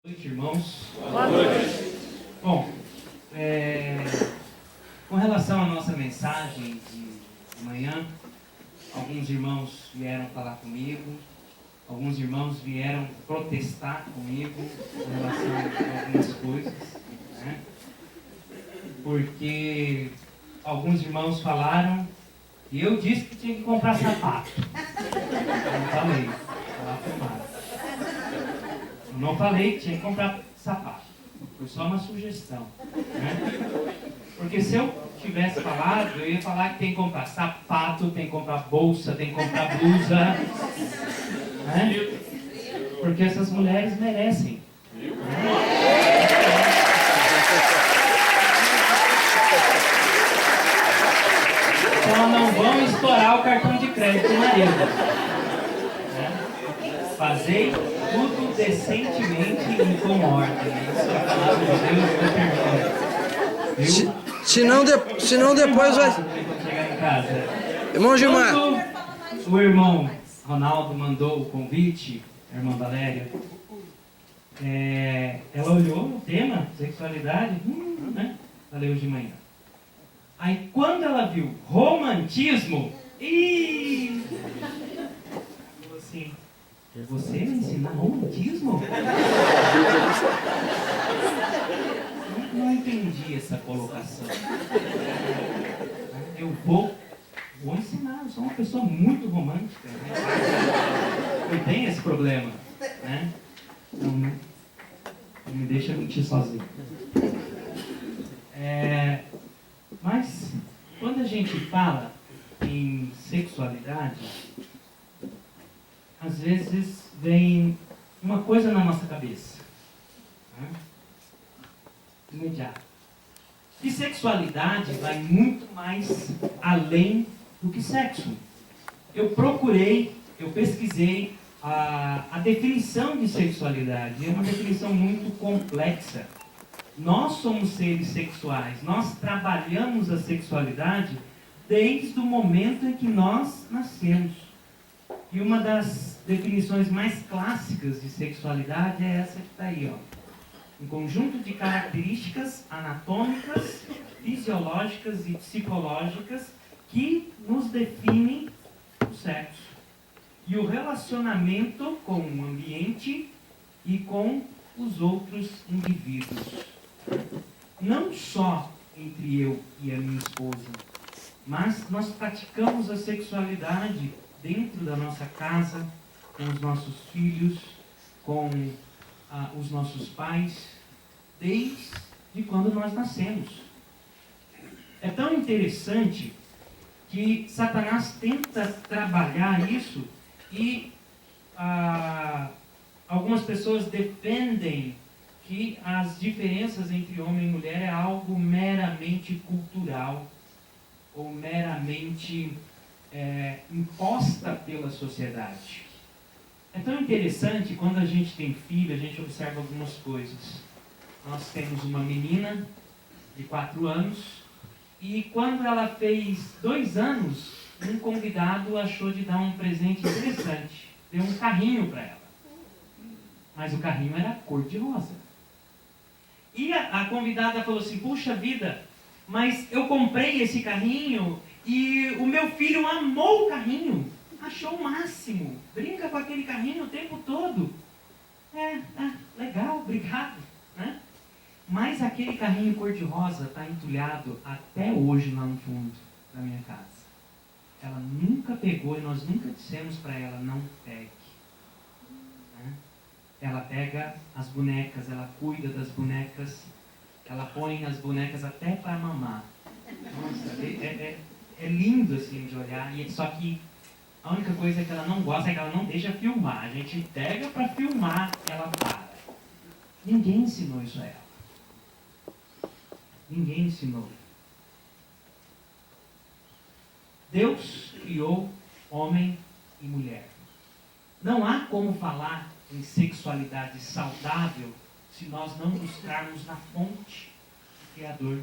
Boa noite, irmãos. Boa noite. Bom, com relação à nossa mensagem de manhã, alguns irmãos vieram falar comigo, alguns irmãos vieram protestar comigo com relação a algumas coisas, né? Porque alguns irmãos falaram e eu disse que tinha que comprar sapato. Eu não falei, lá filmado. Eu não falei que tinha que comprar sapato. Foi só uma sugestão, né? Porque se eu tivesse falado, eu ia falar que tem que comprar sapato, tem que comprar bolsa, tem que comprar blusa, né? Porque essas mulheres merecem, né? Então não vão estourar o cartão de crédito do marido, né? Fazei tudo decentemente e com ordem. Isso é a palavra de Deus determina. Viu? Senão depois vai... Quando chegar em casa. Irmão Gilmar. Quando o irmão Ronaldo mandou o convite, a irmã Valéria, ela olhou o tema, sexualidade, né? Ela leu de manhã. Aí quando ela viu romantismo, falou assim: você vai ensinar romantismo? Não entendi essa colocação. Eu vou ensinar, eu sou uma pessoa muito romântica, né? Eu tenho esse problema, né? Não me deixa mentir sozinho. Mas quando a gente fala em sexualidade, às vezes vem uma coisa na nossa cabeça, né? Imediato. E sexualidade vai muito mais além do que sexo. Eu pesquisei a definição de sexualidade. É uma definição muito complexa. Nós somos seres sexuais. Nós trabalhamos a sexualidade desde o momento em que nós nascemos. E uma das definições mais clássicas de sexualidade é essa que está aí, ó. Um conjunto de características anatômicas, fisiológicas e psicológicas que nos definem o sexo e o relacionamento com o ambiente e com os outros indivíduos. Não só entre eu e a minha esposa, mas nós praticamos a sexualidade dentro da nossa casa, com os nossos filhos, com os nossos pais, desde quando nós nascemos. É tão interessante que Satanás tenta trabalhar isso e algumas pessoas defendem que as diferenças entre homem e mulher é algo meramente cultural ou meramente imposta pela sociedade. É tão interessante, quando a gente tem filho, a gente observa algumas coisas. Nós temos uma menina de 4 anos e quando ela fez 2 anos, um convidado achou de dar um presente interessante. Deu um carrinho para ela. Mas o carrinho era cor de rosa. E a convidada falou assim: puxa vida, mas eu comprei esse carrinho e o meu filho amou o carrinho. Achou o máximo. Brinca com aquele carrinho o tempo todo. Legal, obrigado, né? Mas aquele carrinho cor-de-rosa está entulhado até hoje lá no fundo da minha casa. Ela nunca pegou e nós nunca dissemos para ela: não pegue. Né? Ela pega as bonecas, ela cuida das bonecas, ela põe as bonecas até para mamar. Nossa, é lindo assim de olhar, só que a única coisa que ela não gosta é que ela não deixa filmar. A gente pega para filmar, ela para. Ninguém ensinou isso a ela. Ninguém ensinou. Deus criou homem e mulher. Não há como falar em sexualidade saudável se nós não buscarmos na fonte do Criador,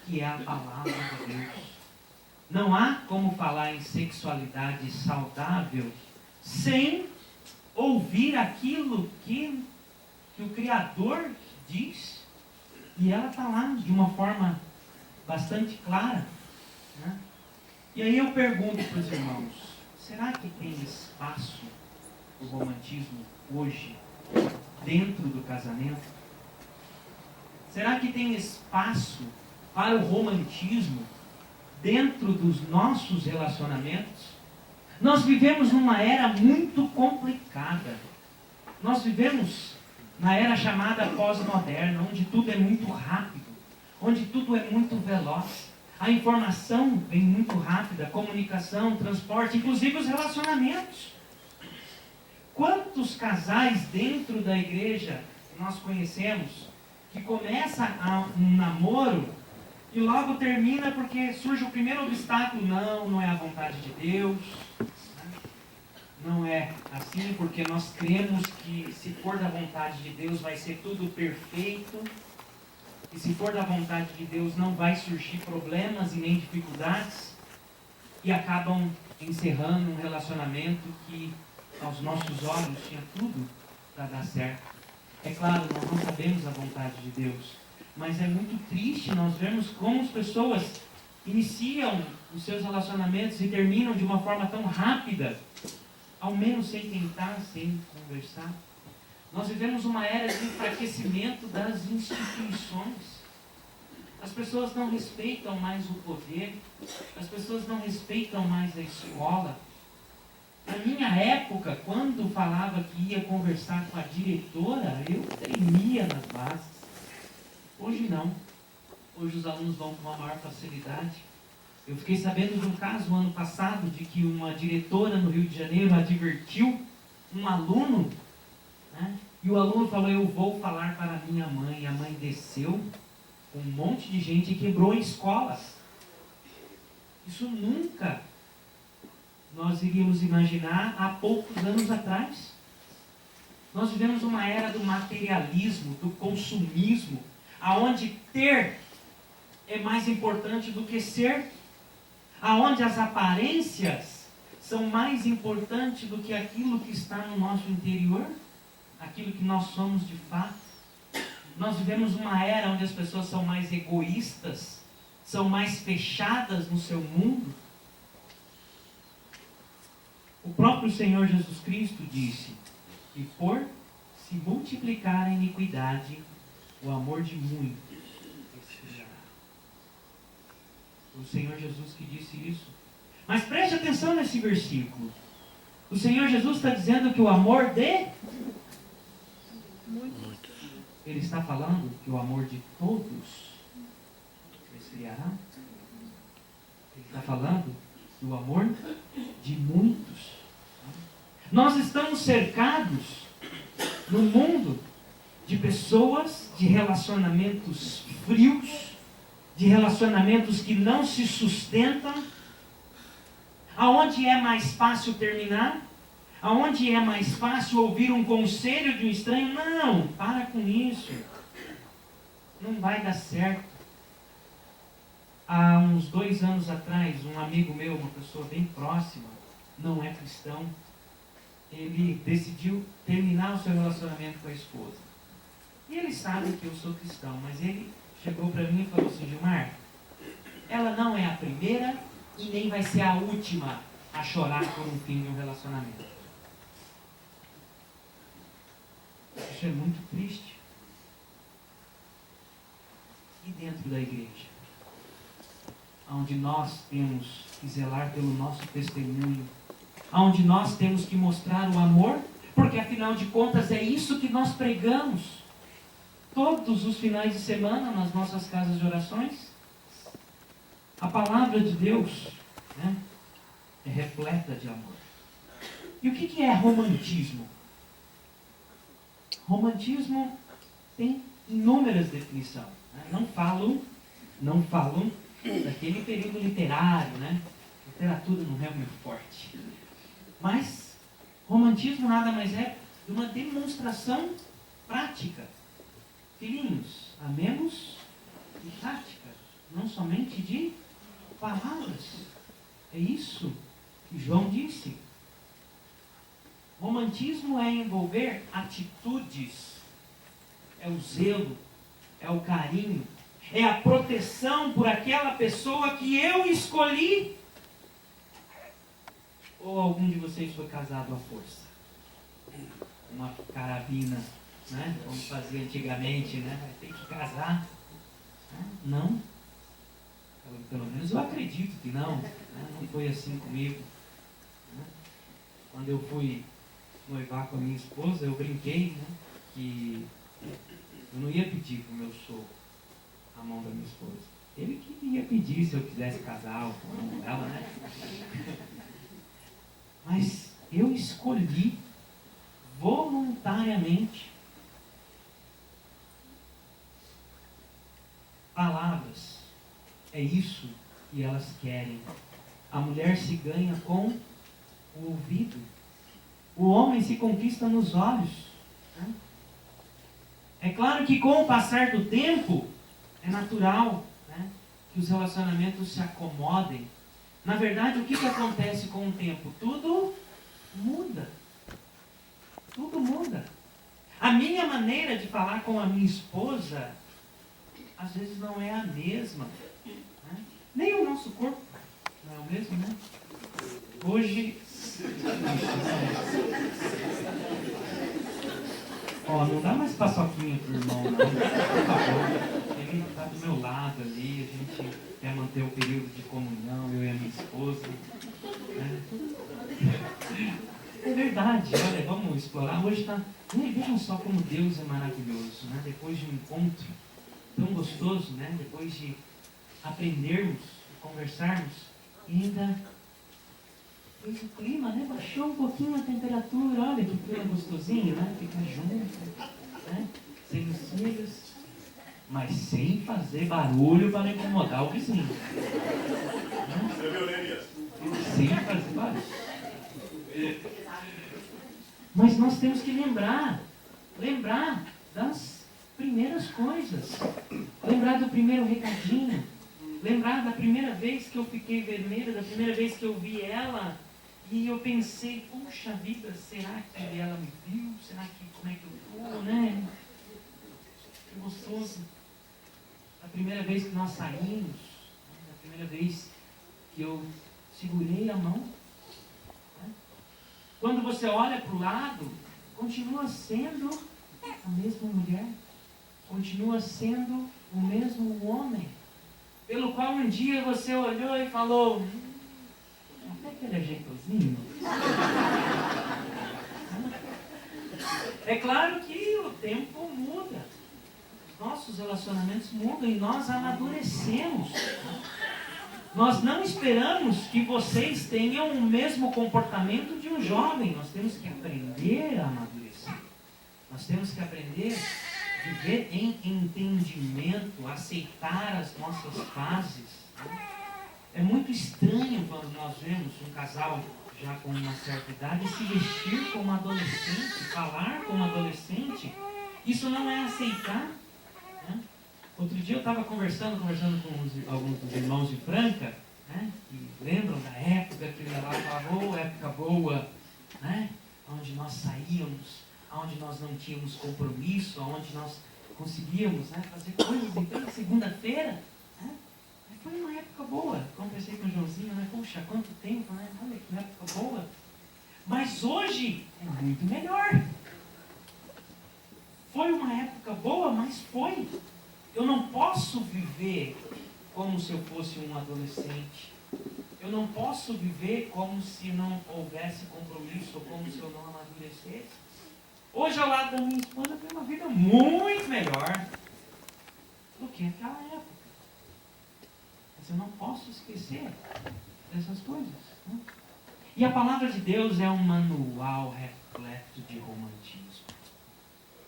que é a palavra de Deus. Não há como falar em sexualidade saudável sem ouvir aquilo que que o Criador diz, e ela está lá de uma forma bastante clara, né? E aí eu pergunto para os irmãos, será que tem espaço para o romantismo hoje dentro do casamento? Será que tem espaço para o romantismo dentro dos nossos relacionamentos? Nós vivemos numa era muito complicada. Nós vivemos na era chamada pós-moderna, onde tudo é muito rápido, onde tudo é muito veloz. A informação vem muito rápida, comunicação, transporte, inclusive os relacionamentos. Quantos casais dentro da igreja nós conhecemos que começa um namoro e logo termina porque surge o primeiro obstáculo? Não é a vontade de Deus. Não é assim, porque nós cremos que se for da vontade de Deus vai ser tudo perfeito. E se for da vontade de Deus não vai surgir problemas e nem dificuldades. E acabam encerrando um relacionamento que aos nossos olhos tinha tudo para dar certo. É claro, nós não sabemos a vontade de Deus. Mas é muito triste nós vermos como as pessoas iniciam os seus relacionamentos e terminam de uma forma tão rápida, ao menos sem tentar, sem conversar. Nós vivemos uma era de enfraquecimento das instituições. As pessoas não respeitam mais o poder, as pessoas não respeitam mais a escola. Na minha época, quando falava que ia conversar com a diretora, eu tremia nas bases. Hoje não. Hoje os alunos vão com uma maior facilidade. Eu fiquei sabendo de um caso ano passado de que uma diretora no Rio de Janeiro advertiu um aluno, né? E o aluno falou, eu vou falar para a minha mãe. E a mãe desceu com um monte de gente e quebrou escolas. Isso nunca nós iríamos imaginar há poucos anos atrás. Nós vivemos uma era do materialismo, do consumismo, aonde ter é mais importante do que ser, aonde as aparências são mais importantes do que aquilo que está no nosso interior, aquilo que nós somos de fato. Nós vivemos uma era onde as pessoas são mais egoístas, são mais fechadas no seu mundo. O próprio Senhor Jesus Cristo disse que por se multiplicar a iniquidade, o amor de muitos esfriará. O Senhor Jesus que disse isso. Mas preste atenção nesse versículo. O Senhor Jesus está dizendo que o amor de muitos. Ele está falando que o amor de todos esfriará. Ele está falando que o amor de muitos. Nós estamos cercados no mundo de pessoas, de relacionamentos frios, de relacionamentos que não se sustentam, aonde é mais fácil terminar, aonde é mais fácil ouvir um conselho de um estranho. Não, para com isso, não vai dar certo. Há uns 2 anos atrás, um amigo meu, uma pessoa bem próxima, não é cristão, ele decidiu terminar o seu relacionamento com a esposa. E ele sabe que eu sou cristão, mas ele chegou para mim e falou assim, Gilmar, ela não é a primeira e nem vai ser a última a chorar por um fim de um relacionamento. Isso é muito triste. E dentro da igreja, onde nós temos que zelar pelo nosso testemunho, onde nós temos que mostrar o amor, porque afinal de contas é isso que nós pregamos todos os finais de semana nas nossas casas de orações. A palavra de Deus, né, é repleta de amor. E o que é romantismo? Romantismo tem inúmeras definições. Né? Não falam daquele período literário, né? Literatura não é o meu forte. Mas romantismo nada mais é de uma demonstração prática. Filhinhos, amemos de prática, não somente de palavras. É isso que João disse. Romantismo é envolver atitudes é o zelo, é o carinho, é a proteção por aquela pessoa que eu escolhi? Ou algum de vocês foi casado à força? Uma carabina, né? Como fazia antigamente, né? Vai ter que casar. Não. Pelo menos eu acredito que não. Né? Não foi assim comigo. Né? Quando eu fui noivar com a minha esposa, eu brinquei, né? Que eu não ia pedir para o meu sogro a mão da minha esposa. Ele que ia pedir se eu quisesse casar com ela, né? Mas eu escolhi voluntariamente. Palavras, é isso que elas querem. A mulher se ganha com o ouvido. O homem se conquista nos olhos. Né? É claro que com o passar do tempo, é natural, né, que os relacionamentos se acomodem. Na verdade, o que acontece com o tempo? Tudo muda. Tudo muda. A minha maneira de falar com a minha esposa, às vezes não é a mesma. Né? Nem o nosso corpo não é o mesmo, né? Hoje... não dá mais paçoquinha pro irmão, não. Por favor. Ele não está do meu lado ali, a gente quer manter o período de comunhão, eu e a minha esposa. Né? É verdade, olha, vamos explorar. Hoje está... Vejam só como Deus é maravilhoso, né? Depois de um encontro tão gostoso, né? Depois de aprendermos, conversarmos, e ainda fez o clima, né? Baixou um pouquinho a temperatura, olha que clima gostosinho, né? Ficar junto, né? Sem os filhos, mas sem fazer barulho para incomodar o vizinho. Né? Sem fazer barulho. Mas nós temos que lembrar das primeiras coisas, lembrar do primeiro recadinho, lembrar da primeira vez que eu fiquei vermelha, da primeira vez que eu vi ela e eu pensei, puxa vida, será que ela me viu? Será que, como é que eu tô, né? Que gostoso. A primeira vez que nós saímos, a primeira vez que eu segurei a mão. Quando você olha para o lado, continua sendo a mesma mulher, continua sendo o mesmo homem, pelo qual um dia você olhou e falou, até que ele é jeitosinho. É claro que o tempo muda, os nossos relacionamentos mudam e nós amadurecemos. Nós não esperamos que vocês tenham o mesmo comportamento de um jovem. Nós temos que aprender a amadurecer. Nós temos que aprender a viver em entendimento, aceitar as nossas fases. É muito estranho quando nós vemos um casal já com uma certa idade se vestir como adolescente, falar como adolescente. Isso não é aceitar. Né? Outro dia eu estava conversando com alguns dos irmãos de Franca, né, que lembram da época que eu ia lá e falava, época boa, né, onde nós saíamos, onde nós não tínhamos compromisso, onde nós conseguíamos, né, fazer coisas. Então, segunda-feira, né, foi uma época boa. Conversei com o Joãozinho, né, puxa, quanto tempo, né, olha que época boa. Mas hoje é muito melhor. Foi uma época boa, mas foi. Eu não posso viver como se eu fosse um adolescente. Eu não posso viver como se não houvesse compromisso, ou como se eu não amadurecesse. Hoje, ao lado da minha esposa, eu tenho uma vida muito melhor do que aquela época. Mas eu não posso esquecer dessas coisas. Né? E a palavra de Deus é um manual repleto de romantismo.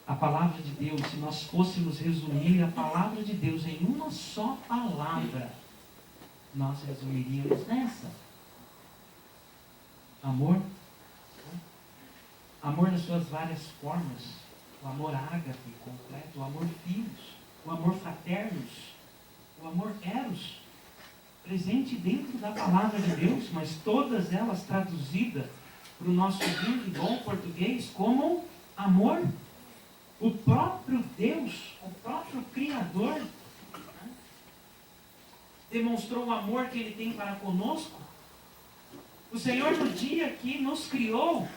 A palavra de Deus, se nós fôssemos resumir a palavra de Deus em uma só palavra, nós resumiríamos nessa: amor. Amor nas suas várias formas. O amor ágape completo, o amor filhos, o amor fraternos, o amor eros, presente dentro da palavra de Deus, mas todas elas traduzidas para o nosso lindo e bom português como amor O próprio Deus, o próprio Criador, né, demonstrou o amor que Ele tem para conosco. O Senhor, no dia que nos criou,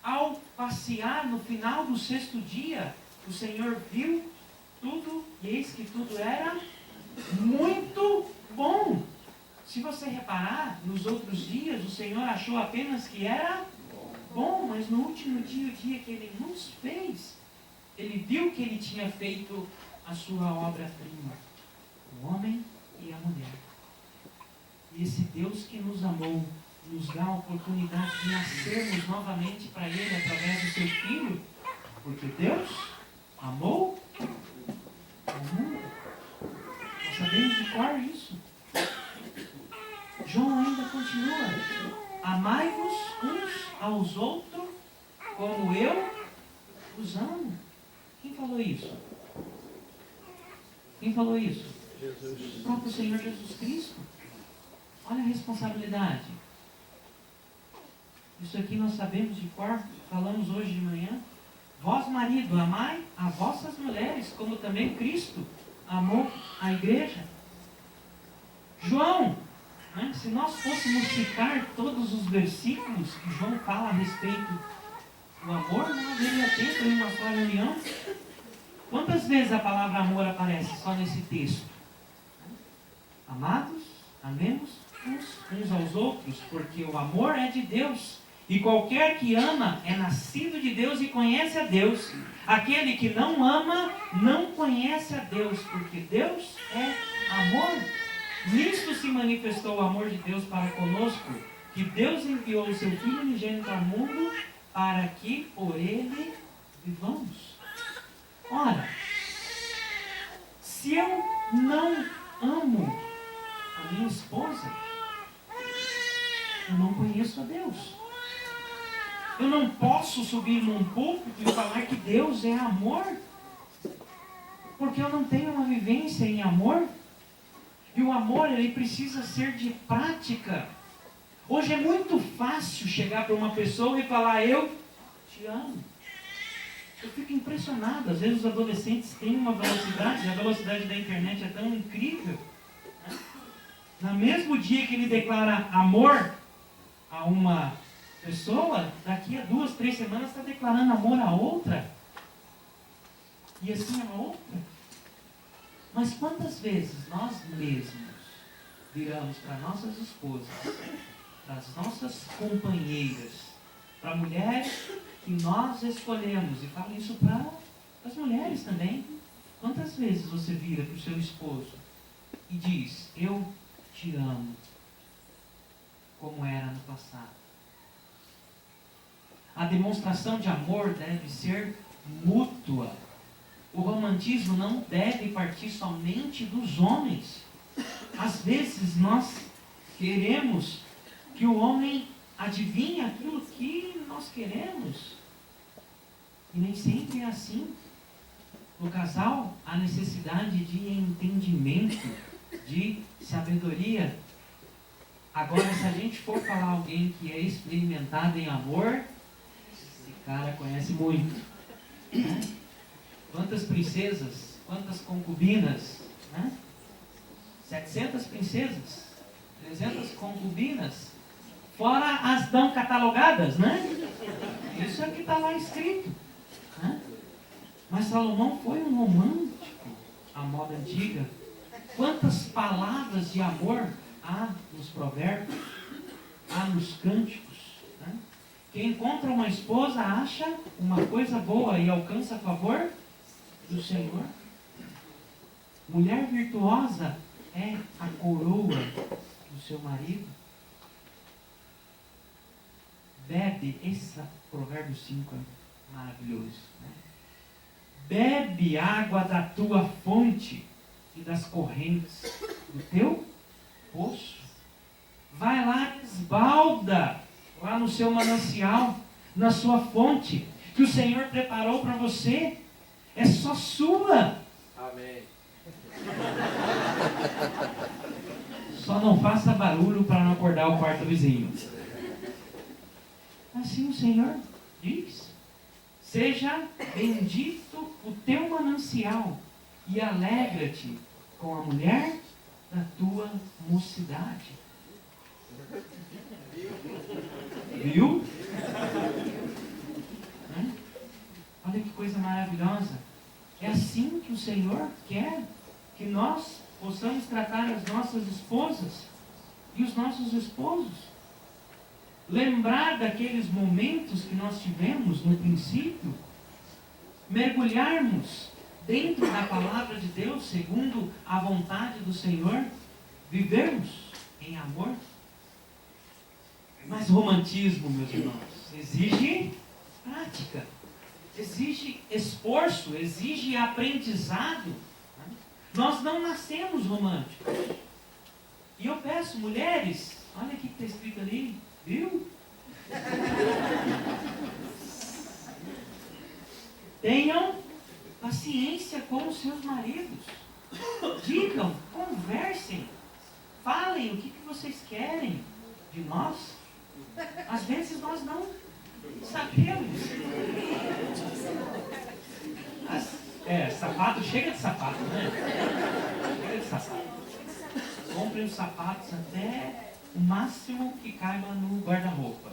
ao passear no final do 6º dia, o Senhor viu tudo, e eis que tudo era muito bom. Se você reparar, nos outros dias, o Senhor achou apenas que era bom, mas no último dia, o dia que Ele nos fez, Ele viu que Ele tinha feito a sua obra-prima, o homem e a mulher. E esse Deus que nos amou, nos dá a oportunidade de nascermos novamente para Ele através do seu Filho, porque Deus amou o mundo. Nós sabemos de cor isso. João ainda continua: amai-vos uns aos outros como eu os amo. Quem falou isso? Quem falou isso? Jesus. O próprio Senhor Jesus Cristo. Olha a responsabilidade. Isso aqui nós sabemos de cor, falamos hoje de manhã. Vós, marido, amai as vossas mulheres, como também Cristo amou a igreja. João, né, se nós fôssemos citar todos os versículos que João fala a respeito do amor, não haveria tempo em uma só reunião. Quantas vezes a palavra amor aparece só nesse texto? Amados, amemos uns aos outros, porque o amor é de Deus. E qualquer que ama é nascido de Deus e conhece a Deus. Aquele que não ama não conhece a Deus, porque Deus é amor. Nisto se manifestou o amor de Deus para conosco, que Deus enviou o seu Filho unigênito ao mundo para que por ele vivamos. Ora, se eu não amo a minha esposa, eu não conheço a Deus. Eu não posso subir num púlpito e falar que Deus é amor, porque eu não tenho uma vivência em amor. E o amor, ele precisa ser de prática. Hoje é muito fácil chegar para uma pessoa e falar: eu te amo. Eu fico impressionado. Às vezes os adolescentes têm uma velocidade, a velocidade da internet é tão incrível, né? No mesmo dia que ele declara amor a uma pessoa, daqui a 2, 3 semanas está declarando amor a outra. E assim a outra. Mas quantas vezes nós mesmos viramos para nossas esposas, para as nossas companheiras, para mulheres que nós escolhemos, e falo isso para as mulheres também. Quantas vezes você vira para o seu esposo e diz: eu te amo, como era no passado? A demonstração de amor deve ser mútua. O romantismo não deve partir somente dos homens. Às vezes nós queremos que o homem adivinhe aquilo que nós queremos. E nem sempre é assim. No casal, há necessidade de entendimento, de sabedoria. Agora, se a gente for falar alguém que é experimentado em amor, esse cara conhece muito, né? Quantas princesas, quantas concubinas, né? 700 princesas, 300 concubinas, fora as não catalogadas, né? Isso é que está lá escrito, né? Mas Salomão foi um romântico à moda antiga. Quantas palavras de amor há nos provérbios, há nos cânticos, né? Quem encontra uma esposa acha uma coisa boa e alcança favor do Senhor. Mulher virtuosa é a coroa do seu marido. Bebe, esse provérbio 5 é maravilhoso, né? Bebe água da tua fonte e das correntes do teu poço. Vai lá, esbalda lá no seu manancial, na sua fonte, que o Senhor preparou para você. É só sua. Amém. Só não faça barulho para não acordar o quarto vizinho. Assim o Senhor diz: Seja bendito o teu manancial e alegra-te com a mulher da tua mocidade. Viu? Olha que coisa maravilhosa. É assim que o Senhor quer que nós possamos tratar as nossas esposas e os nossos esposos. Lembrar daqueles momentos que nós tivemos no princípio, mergulharmos dentro da palavra de Deus, segundo a vontade do Senhor, vivermos em amor. Mas romantismo, meus irmãos, exige prática, exige esforço, exige aprendizado. Nós não nascemos românticos. E eu peço, mulheres, olha o que está escrito ali, viu? Tenham paciência com os seus maridos. Digam, conversem, falem o que vocês querem de nós. Às vezes nós não sabemos. Sapato, chega de sapato, né? Chega de sapato. Comprem os sapatos até o máximo que caiba no guarda-roupa.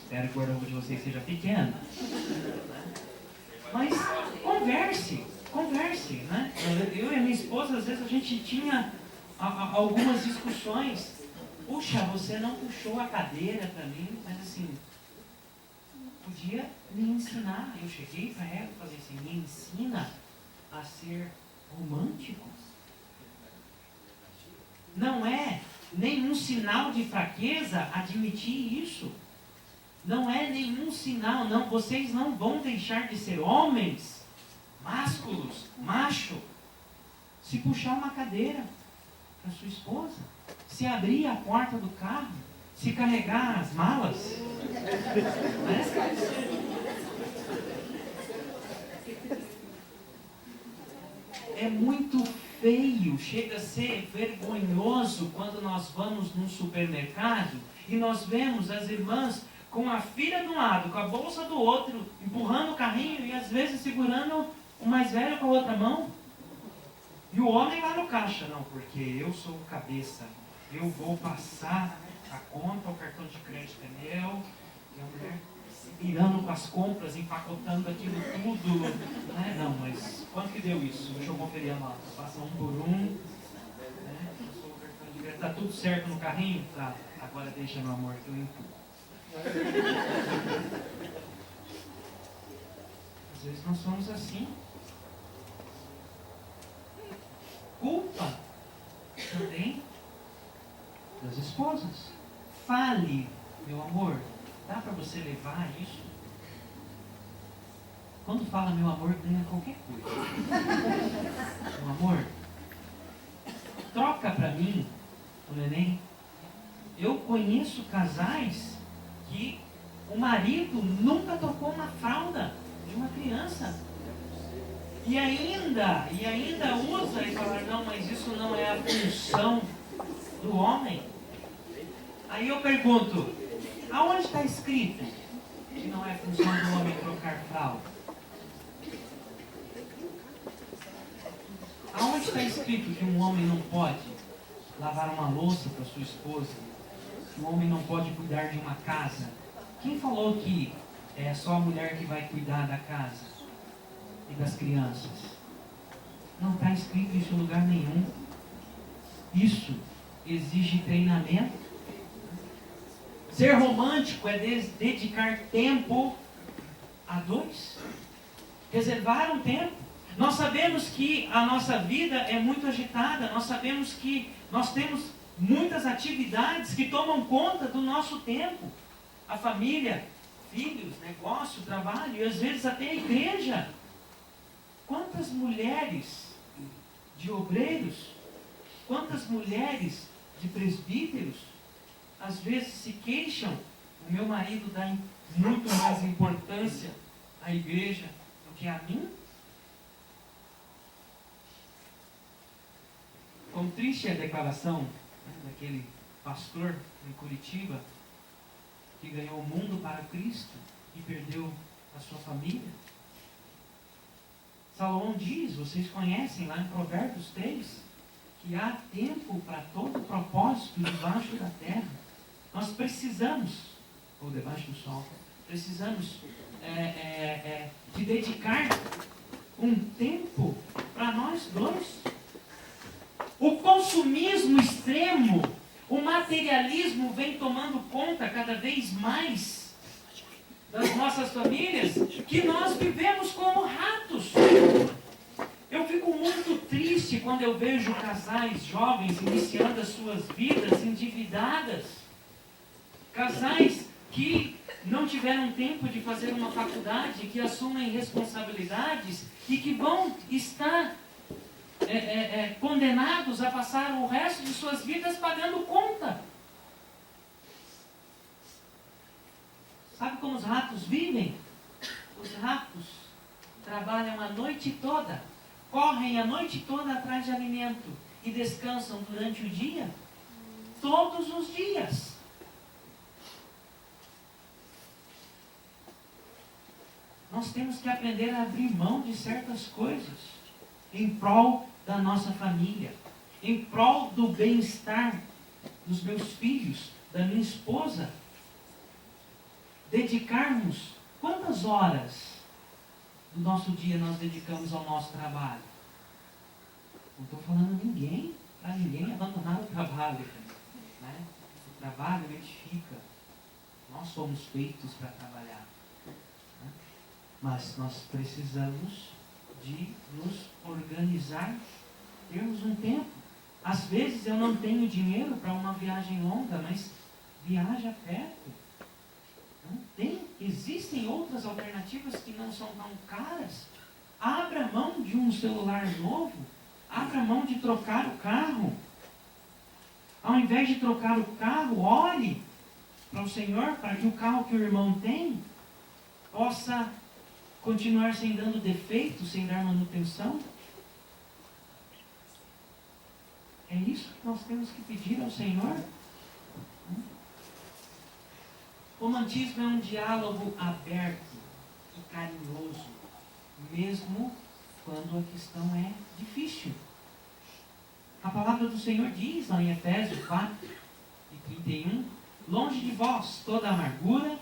Espero que o guarda-roupa de vocês seja pequeno. Mas converse, né? Eu e a minha esposa, às vezes a gente tinha algumas discussões. Puxa, você não puxou a cadeira para mim, mas assim, podia me ensinar. Eu cheguei para ela e falei assim, me ensina a ser romântico. Não é nenhum sinal de fraqueza admitir isso. Não é nenhum sinal, não. Vocês não vão deixar de ser homens, másculos, macho, se puxar uma cadeira para sua esposa, se abrir a porta do carro, se carregar as malas. É muito feio, chega a ser vergonhoso quando nós vamos num supermercado e nós vemos as irmãs com a filha de um lado, com a bolsa do outro, empurrando o carrinho e às vezes segurando o mais velho com a outra mão. E o homem lá no caixa, não, porque eu sou o cabeça, eu vou passar a conta, o cartão de crédito é meu, e a mulher se virando com as compras, empacotando aquilo tudo, né? Não, mas quanto que deu isso? Deixa eu conferir a nota, passa um por um, né? Passou o cartão de crédito, tá tudo certo no carrinho? Tá, agora deixa, meu amor, que eu empurro. Às vezes nós somos assim. Culpa também das esposas. Fale, meu amor, dá para você levar isso? Quando fala meu amor, ganha qualquer coisa. Meu amor, troca para mim o neném. Eu conheço casais que o marido nunca tocou uma fralda de uma criança. E ainda usa e fala, não, mas isso não é a função do homem. Aí eu pergunto, aonde está escrito que não é função do homem trocar fralda? Aonde está escrito que um homem não pode lavar uma louça para sua esposa? Que um homem não pode cuidar de uma casa? Quem falou que é só a mulher que vai cuidar da casa e das crianças? Não está escrito isso em lugar nenhum. Isso exige treinamento. Ser romântico é dedicar tempo a dois. Reservar um tempo. Nós sabemos que a nossa vida é muito agitada. Nós sabemos que nós temos muitas atividades que tomam conta do nosso tempo. A família, filhos, negócio, trabalho e às vezes até a igreja. Quantas mulheres de obreiros, quantas mulheres de presbíteros, às vezes se queixam, o meu marido dá muito mais importância à igreja do que a mim? Quão triste é a declaração daquele pastor em Curitiba que ganhou o mundo para Cristo e perdeu a sua família. Salomão diz, vocês conhecem lá em Provérbios 3, que há tempo para todo propósito debaixo da terra. Nós precisamos, ou debaixo do sol, precisamos de dedicar um tempo para nós dois. O consumismo extremo, o materialismo vem tomando conta cada vez mais das nossas famílias, que nós vivemos como ratos. Eu fico muito triste quando eu vejo casais jovens iniciando as suas vidas endividadas. Casais que não tiveram tempo de fazer uma faculdade, que assumem responsabilidades e que vão estar condenados a passar o resto de suas vidas pagando conta. Sabe como os ratos vivem? Os ratos trabalham a noite toda, correm a noite toda atrás de alimento e descansam durante o dia, todos os dias. Nós temos que aprender a abrir mão de certas coisas em prol da nossa família, em prol do bem-estar dos meus filhos, da minha esposa. Dedicarmos quantas horas do nosso dia nós dedicamos ao nosso trabalho? Não estou falando para ninguém abandonar o trabalho. Né? O trabalho edifica. Nós somos feitos para trabalhar. Né? Mas nós precisamos de nos organizar, termos um tempo. Às vezes eu não tenho dinheiro para uma viagem longa, mas viaja perto. Existem outras alternativas que não são tão caras. Abra mão de um celular novo. Abra mão de trocar o carro. Ao invés de trocar o carro, ore para o Senhor, para que o carro que o irmão tem possa continuar sem dando defeito, sem dar manutenção. É isso que nós temos que pedir ao Senhor. Romantismo é um diálogo aberto e carinhoso, mesmo quando a questão é difícil. A palavra do Senhor diz lá em Efésios 4 e 31, longe de vós toda amargura,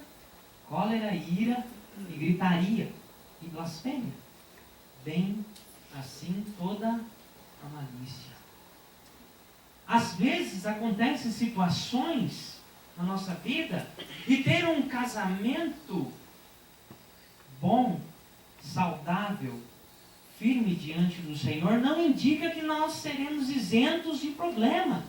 cólera, ira e gritaria e blasfêmia, bem assim toda a malícia. Às vezes acontecem situações na nossa vida e ter um casamento bom, saudável, firme diante do Senhor não indica que nós seremos isentos de problema.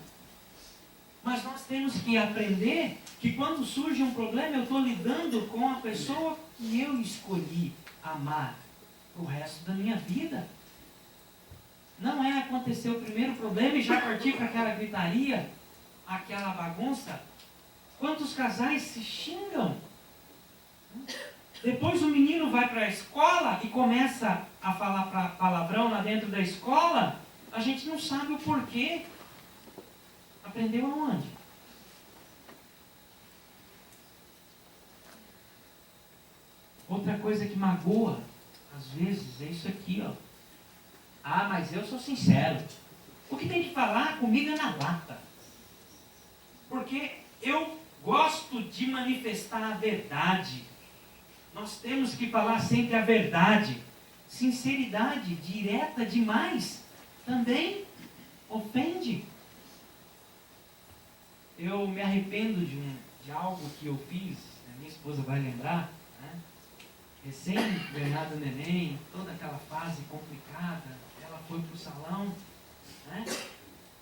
Mas nós temos que aprender que quando surge um problema, eu estou lidando com a pessoa que eu escolhi amar o resto da minha vida. Não é acontecer o primeiro problema e já partir para aquela gritaria, aquela bagunça. Quantos casais se xingam? Depois o menino vai para a escola e começa a falar palavrão lá dentro da escola. A gente não sabe o porquê. Aprendeu aonde? Outra coisa que magoa, às vezes, é isso aqui, ó. Ah, mas eu sou sincero. O que tem que falar comigo é na lata. Porque eu gosto de manifestar a verdade. Nós temos que falar sempre a verdade. Sinceridade direta demais também ofende. Eu me arrependo de algo que eu fiz, a minha esposa vai lembrar, né? Recém-ganhado neném, toda aquela fase complicada, ela foi para o salão, né?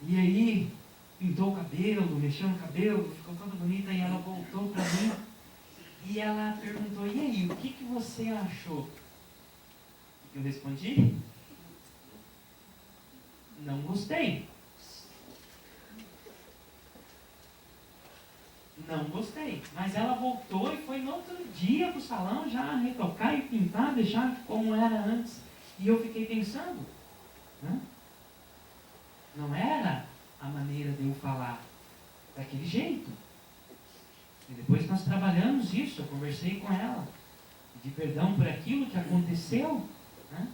E aí pintou o cabelo, mexeu no cabelo, ficou toda bonita, e ela voltou para mim e ela perguntou, e aí, o que você achou? Eu respondi, não gostei. Não gostei. Mas ela voltou e foi no outro dia para o salão já retocar e pintar, deixar como era antes. E eu fiquei pensando, né? Não era a maneira de eu falar daquele jeito. E depois nós trabalhamos isso, eu conversei com ela, pedi perdão por aquilo que aconteceu, né?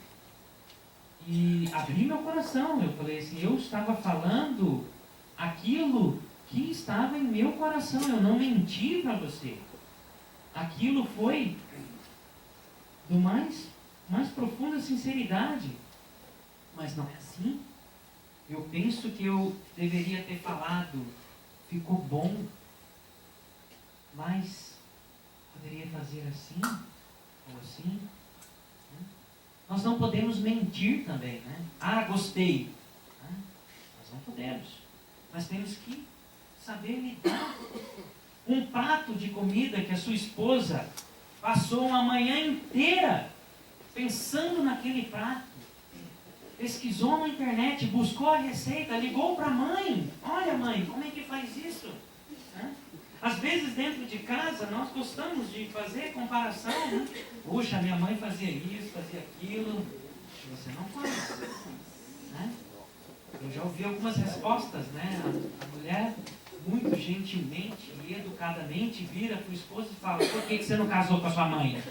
e abri meu coração. Eu falei assim, eu estava falando aquilo que estava em meu coração. Eu não menti para você. Aquilo foi do mais profunda sinceridade. Mas não é assim. Eu penso que eu deveria ter falado, ficou bom, mas poderia fazer assim ou assim. Nós não podemos mentir também, né? Ah, gostei. Nós não podemos. Mas temos que saber lidar. Um prato de comida que a sua esposa passou uma manhã inteira pensando naquele prato, pesquisou na internet, buscou a receita, ligou para a mãe. Olha, mãe, como é que faz isso? Às vezes dentro de casa nós gostamos de fazer comparação, né? Puxa, minha mãe fazia isso, fazia aquilo. Você não faz, né? Eu já ouvi algumas respostas, né? A mulher muito gentilmente e educadamente vira para o esposo e fala: por que você não casou com a sua mãe?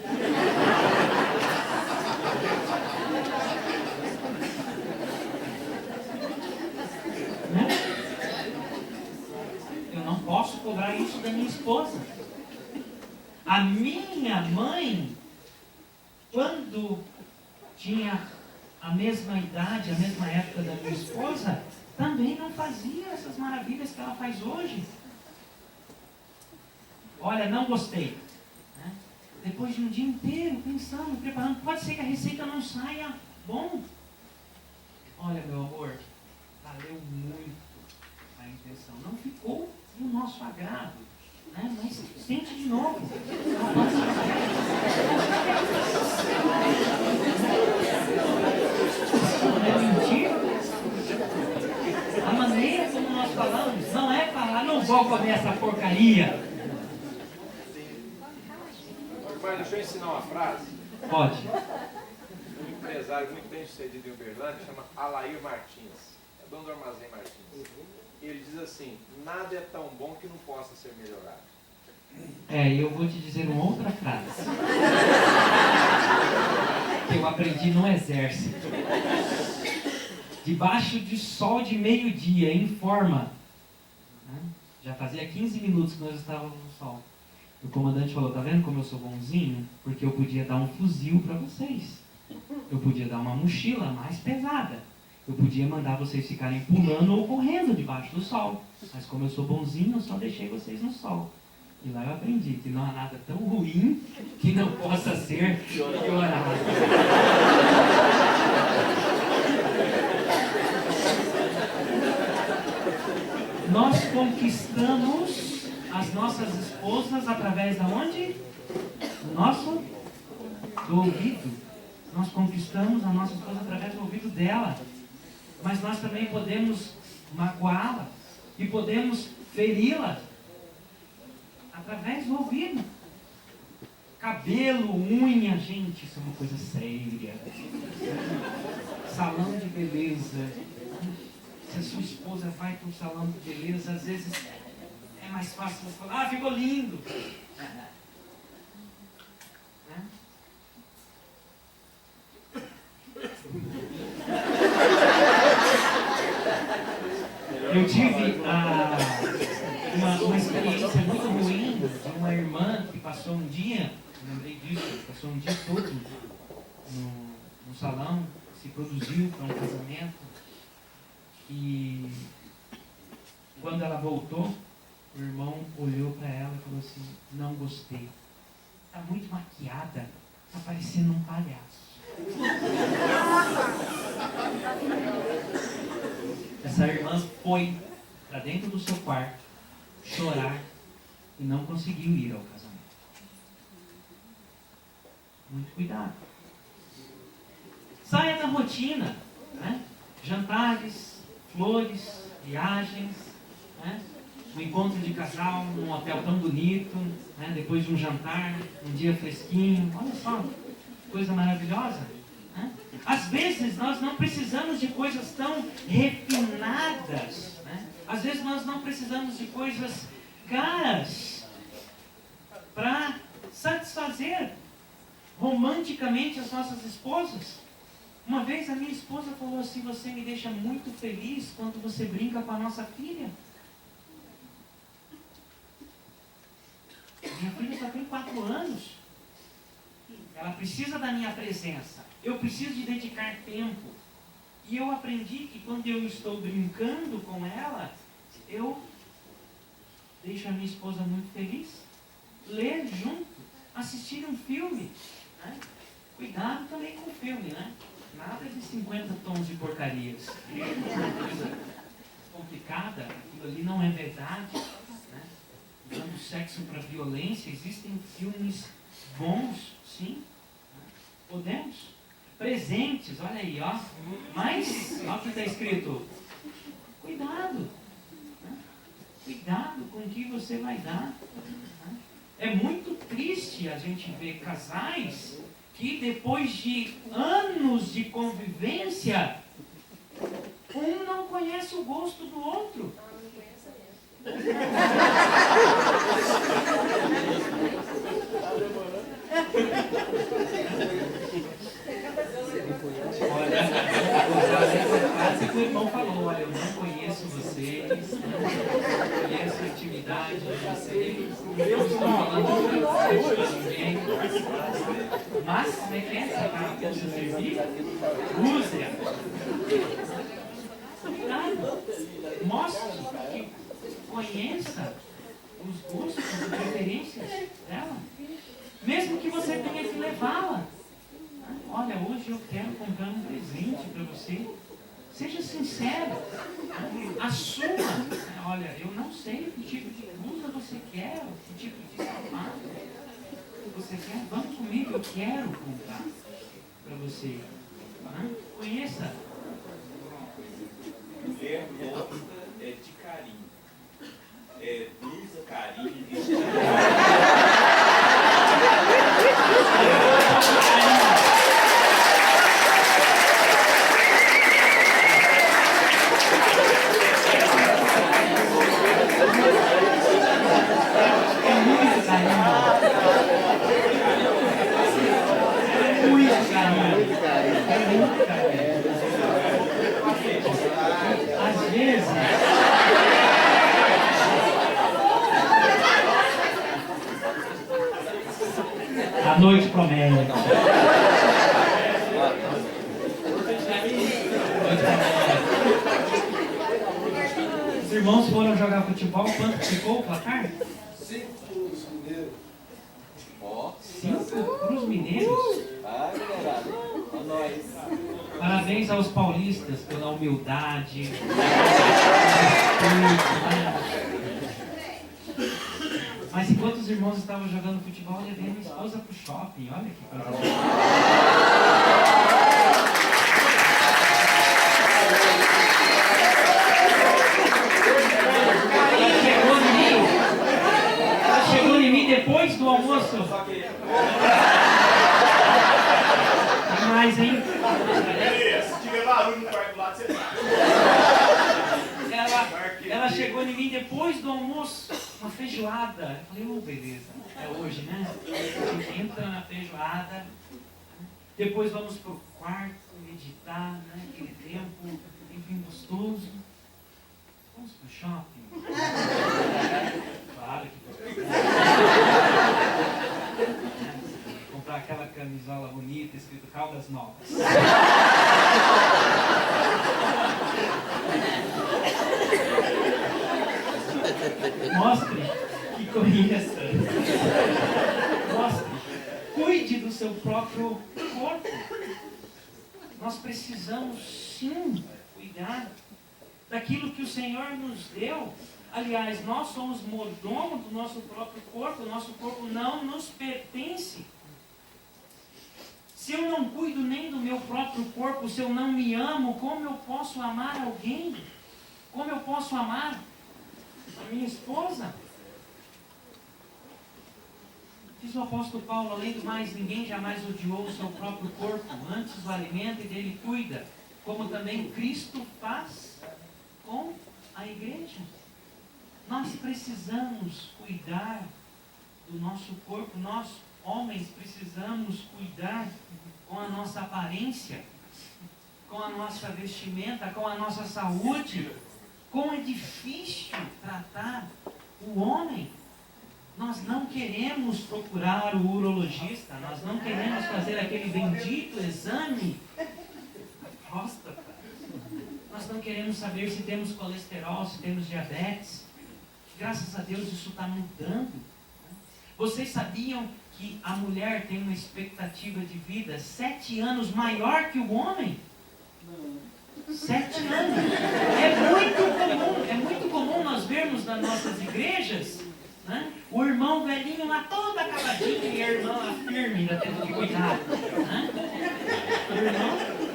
Eu não posso cobrar isso da minha esposa. A minha mãe, quando tinha a mesma idade, a mesma época da minha esposa, também não fazia essas maravilhas que ela faz hoje. Olha, não gostei. Depois de um dia inteiro pensando, preparando, pode ser que a receita não saia bom. Olha, meu amor, valeu muito a intenção. Não ficou no nosso agrado, né? Mas tente de novo. Não é mentira. A maneira como nós falamos não é falar, não vou comer essa porcaria. Irmão, deixa eu ensinar uma frase. Pode. Um empresário muito bem sucedido em Uberlândia chama Alair Martins. É dono do Armazém Martins. Ele diz assim: nada é tão bom que não possa ser melhorado. E eu vou te dizer uma outra frase que eu aprendi no exército. Debaixo de sol de meio-dia, em forma, né? Já fazia 15 minutos que nós estávamos no sol. O comandante falou: tá vendo como eu sou bonzinho? Porque eu podia dar um fuzil para vocês. Eu podia dar uma mochila mais pesada. Eu podia mandar vocês ficarem pulando ou correndo debaixo do sol. Mas como eu sou bonzinho, eu só deixei vocês no sol. E lá eu aprendi que não há nada tão ruim que não possa ser piorado. Nós conquistamos as nossas esposas através da onde? Do ouvido. Nós conquistamos a nossa esposa através do ouvido dela. Mas nós também podemos magoá-la e podemos feri-la através do ouvido. Cabelo, unha, gente, isso é uma coisa séria. Salão de beleza. Se a sua esposa vai para um salão de beleza, às vezes é mais fácil você falar: ah, ficou lindo. Eu tive uma experiência muito ruim de uma irmã que passou um dia, lembrei disso, passou um dia todo no salão, se produziu para um casamento, e quando ela voltou, o irmão olhou para ela e falou assim: não gostei, está muito maquiada, está parecendo um palhaço. Essa irmã foi para dentro do seu quarto chorar e não conseguiu ir ao casamento. Muito cuidado. Saia da rotina, né? Jantares, flores, viagens, né? Um encontro de casal num hotel tão bonito, né? Depois de um jantar, um dia fresquinho. Olha só, coisa maravilhosa, né? Às vezes nós não precisamos de coisas tão refinadas, né? Às vezes nós não precisamos de coisas caras para satisfazer romanticamente as nossas esposas. Uma vez a minha esposa falou assim: você me deixa muito feliz quando você brinca com a nossa filha. Minha filha só tem 4 anos. Ela precisa da minha presença. Eu preciso de dedicar tempo. E eu aprendi que quando eu estou brincando com ela, eu deixo a minha esposa muito feliz. Ler junto, assistir um filme, né? Cuidado também com o filme, né? Nada de 50 tons de porcarias. É uma coisa complicada, aquilo ali não é verdade, né? Usando sexo para violência, existem filmes bons, sim. Podemos. Presentes, olha aí, ó. Mas, olha o que está escrito. Cuidado. Né? Cuidado com o que você vai dar. Né? É muito triste a gente ver casais que depois de anos de convivência, um não conhece o gosto do outro. Olha, quase que o irmão falou: olha, eu não conheço vocês, não conheço a intimidade de vocês, eu estou falando de ninguém, mas como é que é? Você vai poder servir? Use-a. Cuidado, mostre que conheça os gostos e preferências dela, mesmo que você tenha que levá-la. Olha, hoje eu quero comprar um presente para você. Seja sincero. Assuma. Olha, eu não sei que tipo de blusa você quer, que tipo de sapato você quer. Vamos comigo, eu quero comprar para você. Conheça. Mulher gosta de carinho. Blusa, carinho. Às vezes, a noite promete. Os irmãos foram jogar futebol, quanto ficou o placar? 5 Cruz Mineiro. 5 Cruz Mineiros. A nós. Parabéns aos paulistas pela humildade. Mas enquanto os irmãos estavam jogando futebol, eu levei minha esposa para o shopping. Olha que coisa boa. Ela chegou em mim depois do almoço. Tem mais, hein? Se tiver barulho no quarto do lado, você sabe. Ela chegou em mim depois do almoço, uma feijoada. Eu falei: beleza, é hoje, né? A gente entra na feijoada, depois vamos pro quarto, meditar, né? Aquele tempo, bem gostoso. Vamos pro shopping? Claro que vamos. Comprar aquela camisola bonita, escrito Caldas Novas. Mostre que conheça. Mostre. Cuide do seu próprio corpo. Nós precisamos sim cuidar daquilo que o Senhor nos deu. Aliás, nós somos mordomos do nosso próprio corpo. O nosso corpo não nos pertence. Se eu não cuido nem do meu próprio corpo, se eu não me amo, como eu posso amar alguém? Como eu posso amar a minha esposa? Diz o apóstolo Paulo: além do mais, ninguém jamais odiou o seu próprio corpo, antes o alimenta e dele cuida, como também Cristo faz com a igreja. Nós precisamos cuidar do nosso corpo. Nós, homens, precisamos cuidar com a nossa aparência. com a nossa vestimenta, com a nossa saúde, como é difícil tratar o homem. Nós não queremos procurar o urologista, nós não queremos fazer aquele bendito exame da próstata. Nós não queremos saber se temos colesterol, se temos diabetes. Graças a Deus isso está mudando. Vocês sabiam que a mulher tem uma expectativa de vida 7 anos maior que o homem? 7 anos. É muito comum nós vermos nas nossas igrejas, né, o irmão velhinho lá todo acabadinho e a irmã lá firme, ainda tendo que cuidar. Né? O irmão...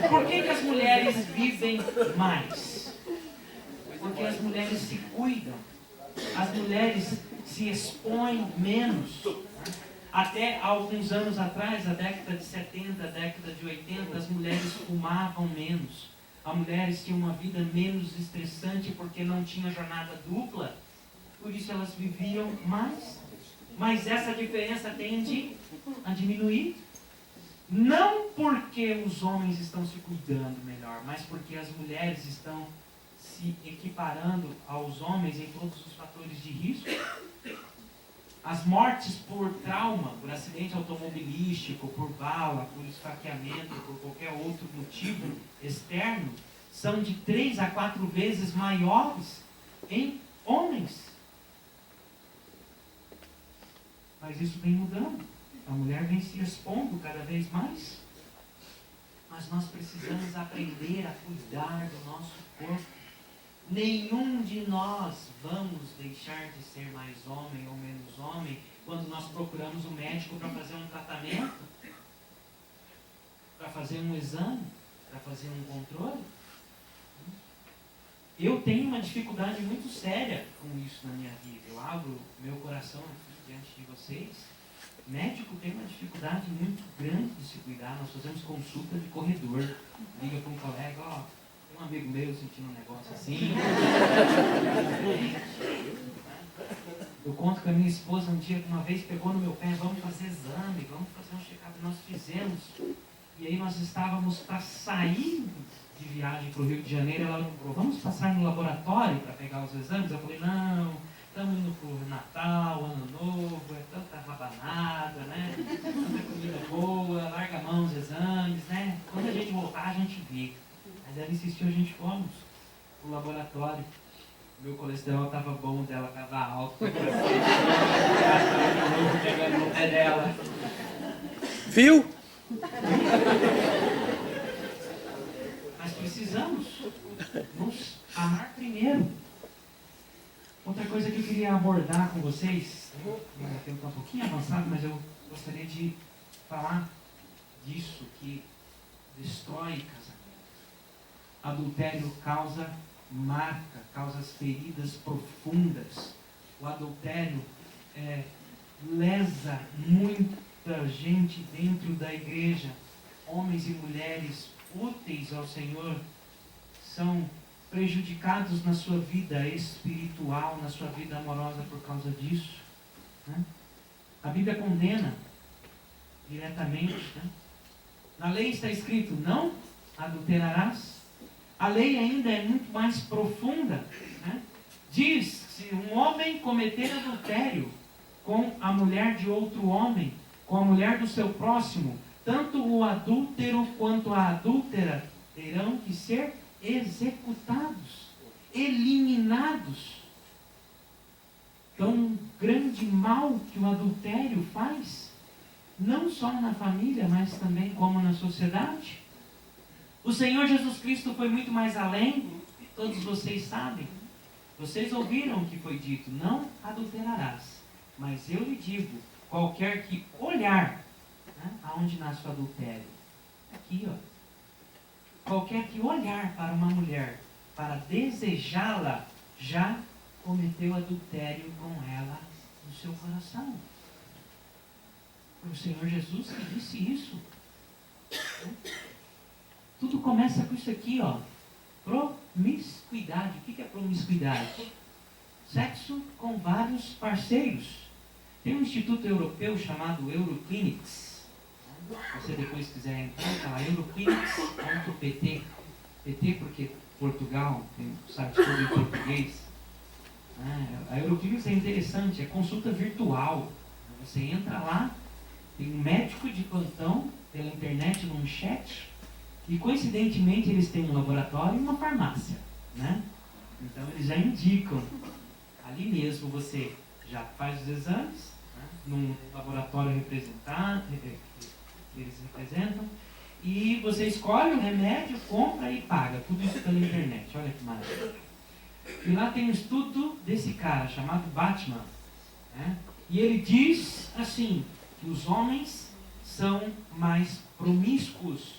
Por que as mulheres vivem mais? Porque as mulheres se cuidam, as mulheres se expõem menos. Até alguns anos atrás, a década de 70, a década de 80, as mulheres fumavam menos. As mulheres tinham uma vida menos estressante porque não tinha jornada dupla. Por isso elas viviam mais. Mas essa diferença tende a diminuir. Não porque os homens estão se cuidando melhor, mas porque as mulheres estão se equiparando aos homens em todos os fatores de risco. As mortes por trauma, por acidente automobilístico, por bala, por esfaqueamento, por qualquer outro motivo externo, são de 3 a 4 vezes maiores em homens. Mas isso vem mudando. A mulher vem se expondo cada vez mais. Mas nós precisamos aprender a cuidar do nosso corpo. Nenhum de nós vamos deixar de ser mais homem ou menos homem quando nós procuramos um médico para fazer um tratamento, para fazer um exame, para fazer um controle. Eu tenho uma dificuldade muito séria com isso na minha vida. Eu abro meu coração aqui diante de vocês. Médico tem uma dificuldade muito grande de se cuidar. Nós fazemos consulta de corredor. Liga para um colega, ó, um amigo meu sentindo um negócio assim. Eu conto que a minha esposa um dia, uma vez, pegou no meu pé, vamos fazer exame, vamos fazer um check-up. Nós fizemos. E aí nós estávamos para sair de viagem para o Rio de Janeiro. Ela falou, vamos passar no laboratório para pegar os exames? Eu falei, não, estamos indo para o Natal, Ano Novo, é tanta rabanada, né? Tanta comida boa, larga a mão os exames, né? Quando a gente voltar, a gente vê. Mas ela insistiu, a gente fomos pro laboratório. Meu colesterol estava bom, dela estava alto. Pegando no pé dela. Viu? Mas precisamos nos amar primeiro. Outra coisa que eu queria abordar com vocês, o tempo está um pouquinho avançado, mas eu gostaria de falar disso que destrói casamento. Adultério causa marca, causa feridas profundas. O adultério lesa muita gente dentro da igreja. Homens e mulheres úteis ao Senhor são prejudicados na sua vida espiritual, na sua vida amorosa por causa disso. Né? A Bíblia condena diretamente. Né? Na lei está escrito, não adulterarás. A lei ainda é muito mais profunda. Né? Diz, se um homem cometer adultério com a mulher de outro homem, com a mulher do seu próximo, tanto o adúltero quanto a adúltera terão que ser executados, eliminados. Tão grande mal que o adultério faz, não só na família, mas também como na sociedade. O Senhor Jesus Cristo foi muito mais além, todos vocês sabem. Vocês ouviram o que foi dito, não adulterarás. Mas eu lhe digo, qualquer que olhar, né, aonde nasce o adultério? Aqui, ó. Qualquer que olhar para uma mulher, para desejá-la, já cometeu adultério com ela no seu coração. Foi o Senhor Jesus que disse isso. Tudo começa com isso aqui, ó. Promiscuidade. O que é promiscuidade? sexo com vários parceiros. Tem um instituto europeu chamado Euroclinics. Se você depois quiser entrar, está lá, euroclinics.pt. PT porque Portugal, tem um site todo em português. A Euroclinics é interessante, é consulta virtual. Você entra lá, tem um médico de plantão pela internet num chat, e coincidentemente eles têm um laboratório e uma farmácia, né? Então eles já indicam. Ali mesmo você já faz os exames, né, num laboratório representado, que eles representam, e você escolhe o remédio, compra e paga. Tudo isso pela internet. Olha que maravilha. E lá tem um estudo desse cara chamado Batman, né? E ele diz assim, que os homens são mais promíscuos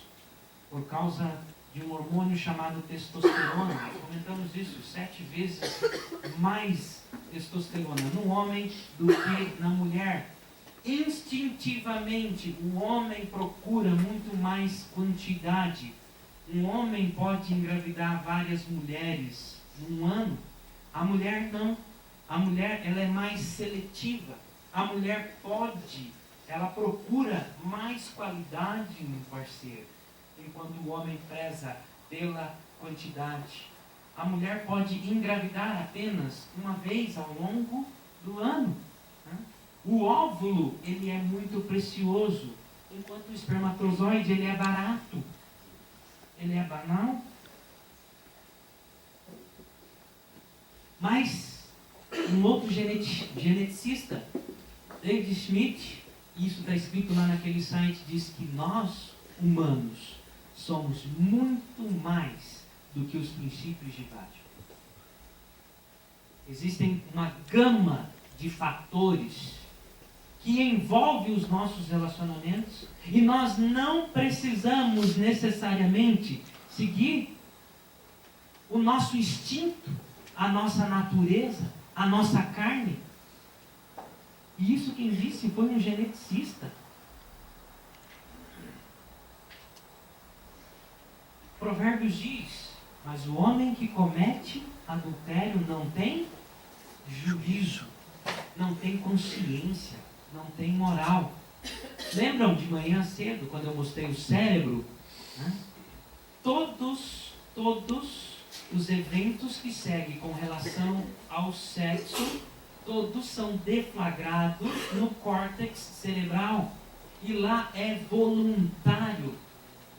por causa de um hormônio chamado testosterona. Nós comentamos isso, 7 vezes mais testosterona no homem do que na mulher. Instintivamente, o homem procura muito mais quantidade. Um homem pode engravidar várias mulheres num ano. A mulher não. A mulher, ela é mais seletiva. A mulher ela procura mais qualidade no parceiro, enquanto o homem preza pela quantidade. A mulher pode engravidar apenas uma vez ao longo do ano, né? O óvulo, ele é muito precioso, enquanto o espermatozoide, ele é barato. Ele é banal. Mas um outro geneticista, David Smith, isso está escrito lá naquele site, diz que nós, humanos, somos muito mais do que os princípios de Bátio. Existem uma gama de fatores que envolve os nossos relacionamentos, e nós não precisamos necessariamente seguir o nosso instinto, a nossa natureza, a nossa carne. E isso quem disse foi um geneticista. Provérbios diz, mas o homem que comete adultério não tem juízo, não tem consciência, não tem moral. Lembram de manhã cedo, quando eu mostrei o cérebro? Né? Todos os eventos que seguem com relação ao sexo, todos são deflagrados no córtex cerebral. E lá é voluntário.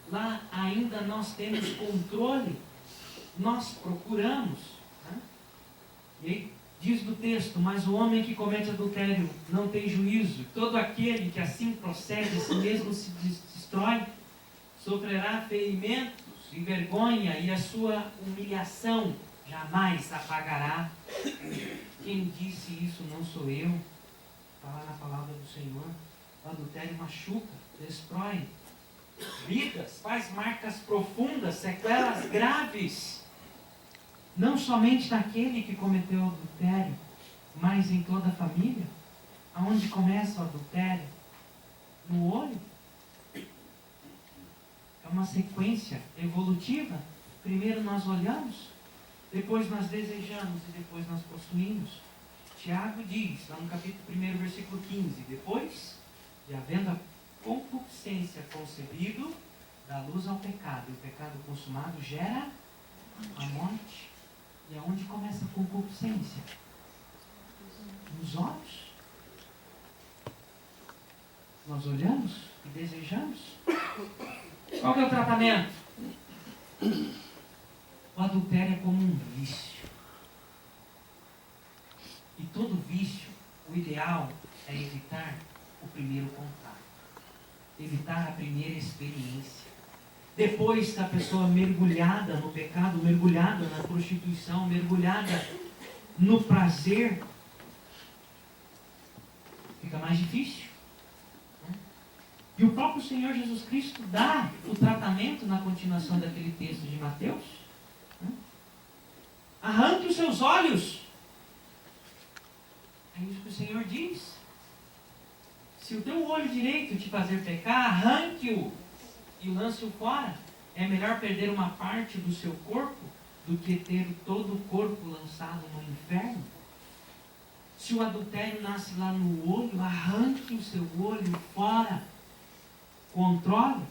Lá ainda nós temos controle. Nós procuramos. Né? E aí diz do texto, mas o homem que comete adultério não tem juízo. Todo aquele que assim procede, a si mesmo se destrói, sofrerá ferimentos e vergonha, e a sua humilhação jamais apagará. Quem disse isso não sou eu. Está lá na palavra do Senhor. O adultério machuca, destrói vidas, faz marcas profundas, sequelas graves. Não somente daquele que cometeu o adultério, mas em toda a família. Aonde começa o adultério? No olho. É uma sequência evolutiva. Primeiro nós olhamos, depois nós desejamos e depois nós possuímos. Tiago diz, lá no capítulo 1, versículo 15, depois de havendo a concupiscência concebido, dá luz ao pecado, e o pecado consumado gera a morte. E aonde começa a concupiscência? Nos olhos. Nós olhamos e desejamos. Qual que é o tratamento? O adultério é como um vício. E todo vício, o ideal é evitar o primeiro contato. Evitar a primeira experiência. Depois da pessoa mergulhada no pecado, mergulhada na prostituição, mergulhada no prazer, fica mais difícil. E o próprio Senhor Jesus Cristo dá o tratamento na continuação daquele texto de Mateus. Arranque os seus olhos. É isso que o Senhor diz. Se o teu olho direito te fazer pecar, arranque-o e lance-o fora. É melhor perder uma parte do seu corpo do que ter todo o corpo lançado no inferno. Se o adultério nasce lá no olho, arranque o seu olho fora. Controle,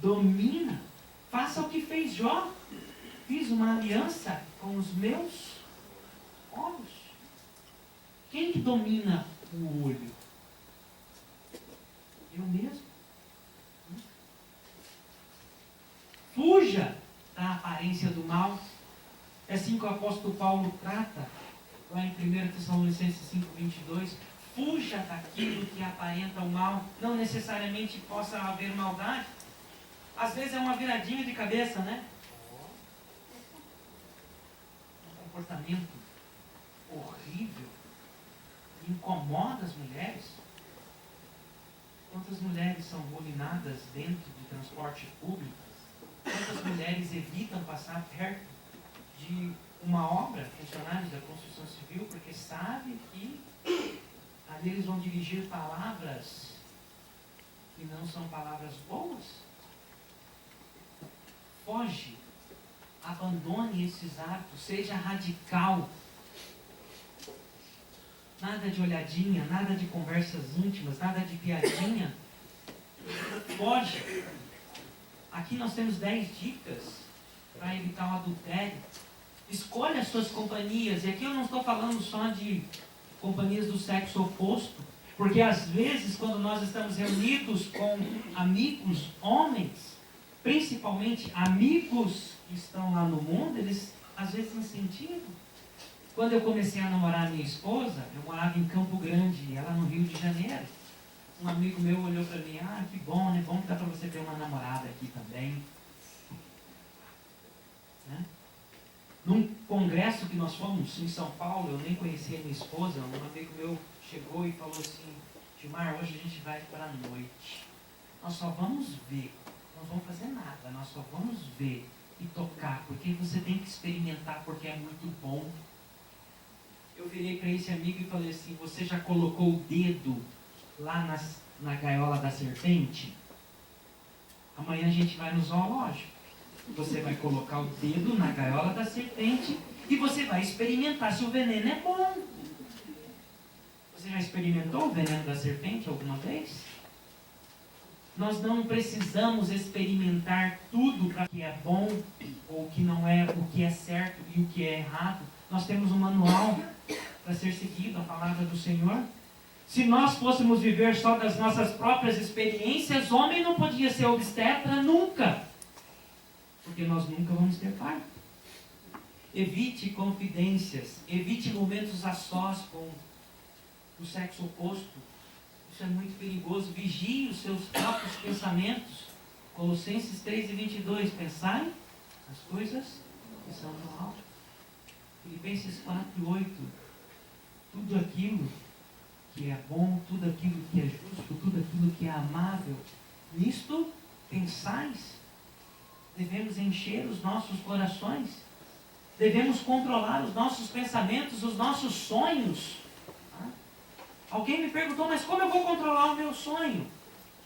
domina, faça o que fez Jó. Fiz uma aliança com os meus olhos. Quem que domina o olho? Eu mesmo. Fuja da aparência do mal. É assim que o apóstolo Paulo trata, lá em 1 Tessalonicenses 5:22. Fuja daquilo que aparenta o mal. Não necessariamente possa haver maldade. Às vezes é uma viradinha de cabeça, né? Um comportamento horrível. Incomoda as mulheres. Quantas mulheres são bulinadas dentro de transporte público? Quantas mulheres evitam passar perto de uma obra, funcionários da construção civil, porque sabem que ali eles vão dirigir palavras que não são palavras boas? Foge, abandone esses hábitos, seja radical. Nada de olhadinha, nada de conversas íntimas, nada de piadinha. Foge. Aqui nós temos 10 dicas para evitar o adultério. Escolha as suas companhias. E aqui eu não estou falando só de companhias do sexo oposto. Porque às vezes quando nós estamos reunidos com amigos homens, principalmente amigos que estão lá no mundo, eles às vezes incentivam. Quando eu comecei a namorar a minha esposa, eu morava em Campo Grande, ela no Rio de Janeiro. Um amigo meu olhou para mim, que bom, né? Bom que dá para você ter uma namorada aqui também. Né? Num congresso que nós fomos em São Paulo, eu nem conhecia a minha esposa, um amigo meu chegou e falou assim, Gilmar, hoje a gente vai para a noite. Nós só vamos ver, não vamos fazer nada, nós só vamos ver e tocar, porque você tem que experimentar, porque é muito bom. Eu virei para esse amigo e falei assim, você já colocou o dedo lá na gaiola da serpente? Amanhã a gente vai no zoológico. Você vai colocar o dedo na gaiola da serpente e você vai experimentar se o veneno é bom. Você já experimentou o veneno da serpente alguma vez? Nós não precisamos experimentar tudo para que é bom ou o que não é, o que é certo e o que é errado. Nós temos um manual para ser seguido, a palavra do Senhor. Se nós fôssemos viver só das nossas próprias experiências, homem não podia ser obstetra nunca. Porque nós nunca vamos ter pai. Evite confidências, evite momentos a sós com o sexo oposto. Isso é muito perigoso. Vigie os seus próprios pensamentos. Colossenses 3:22. Pensai nas coisas que são do alto. Filipenses 4:8. Tudo aquilo que é bom, tudo aquilo que é justo, tudo aquilo que é amável, nisto pensais. Devemos encher os nossos corações. Devemos controlar os nossos pensamentos, os nossos sonhos. Alguém me perguntou, mas como eu vou controlar o meu sonho?